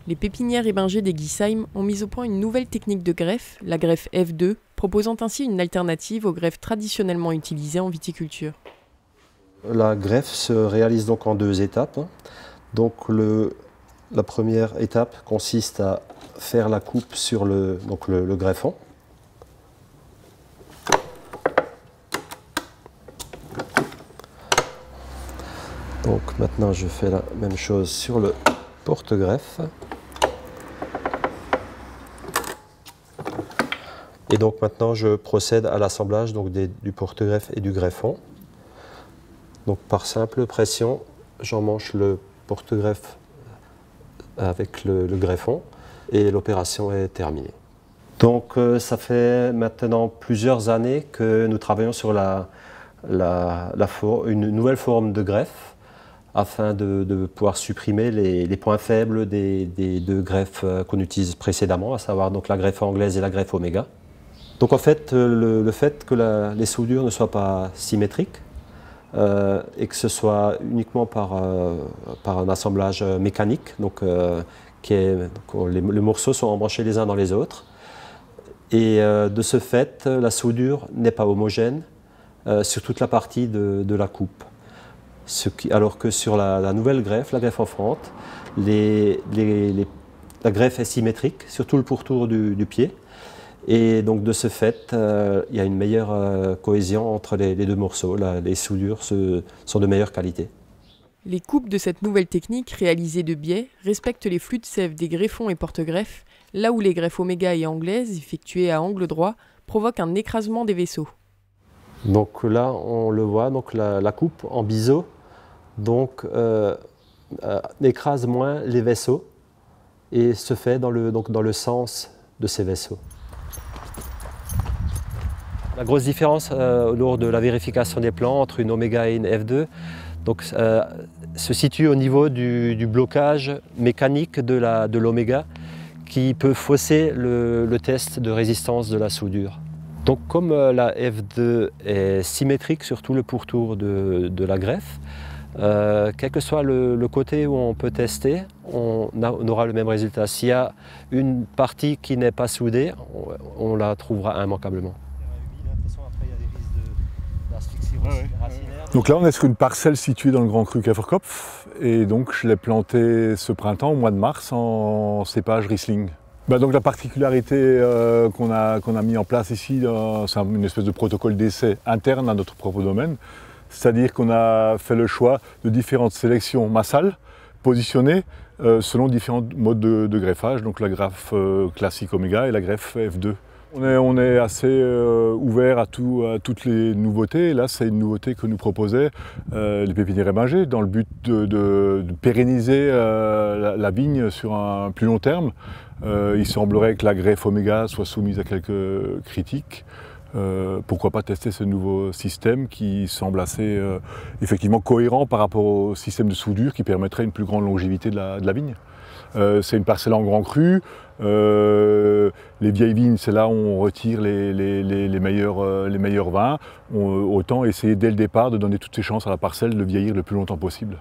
Les pépinières ébingées des Guisheim ont mis au point une nouvelle technique de greffe, la greffe F2, proposant ainsi une alternative aux greffes traditionnellement utilisées en viticulture. La greffe se réalise donc en deux étapes. Donc la première étape consiste à faire la coupe sur le greffon. Donc maintenant je fais la même chose sur le porte-greffe. Et donc maintenant je procède à l'assemblage du porte-greffe et du greffon. Donc par simple pression, j'emmanche le porte-greffe avec le greffon et l'opération est terminée. Donc ça fait maintenant plusieurs années que nous travaillons sur une nouvelle forme de greffe afin de pouvoir supprimer les points faibles des deux greffes qu'on utilise précédemment, à savoir donc la greffe anglaise et la greffe Omega. Donc en fait, le fait que les soudures ne soient pas symétriques et que ce soit uniquement par un assemblage mécanique, les morceaux sont embranchés les uns dans les autres, et de ce fait, la soudure n'est pas homogène sur toute la partie de la coupe. Alors que sur la nouvelle greffe, la greffe offrante, la greffe est symétrique sur tout le pourtour du pied. Et donc de ce fait, il y a une meilleure cohésion entre les deux morceaux. Les soudures sont de meilleure qualité. Les coupes de cette nouvelle technique, réalisées de biais, respectent les flux de sève des greffons et porte-greffes, là où les greffes Omega et anglaises, effectuées à angle droit, provoquent un écrasement des vaisseaux. Donc là, on le voit, donc la coupe en biseau écrase moins les vaisseaux et se fait dans le sens de ces vaisseaux. La grosse différence lors de la vérification des plans entre une Omega et une F2 se situe au niveau du blocage mécanique de l'Omega qui peut fausser le test de résistance de la soudure. Donc comme la F2 est symétrique sur tout le pourtour de la greffe, quel que soit le côté où on peut tester, on aura le même résultat. S'il y a une partie qui n'est pas soudée, on la trouvera immanquablement. Donc là, on est sur une parcelle située dans le Grand Cru Käferkopf et donc je l'ai plantée ce printemps, au mois de mars, en cépage Riesling. Donc la particularité qu'on a mis en place ici, c'est une espèce de protocole d'essai interne à notre propre domaine, c'est-à-dire qu'on a fait le choix de différentes sélections massales positionnées selon différents modes de greffage, donc la greffe classique Omega et la greffe F2. On est assez ouvert à toutes les nouveautés. Et là, c'est une nouveauté que nous proposaient les pépinières ébingées dans le but de pérenniser la vigne sur un plus long terme. Il semblerait que la greffe Omega soit soumise à quelques critiques. Pourquoi pas tester ce nouveau système qui semble assez effectivement cohérent par rapport au système de soudure qui permettrait une plus grande longévité de la vigne. C'est une parcelle en grand cru. Les vieilles vignes, c'est là où on retire les meilleurs vins. Autant essayer dès le départ de donner toutes ses chances à la parcelle de vieillir le plus longtemps possible.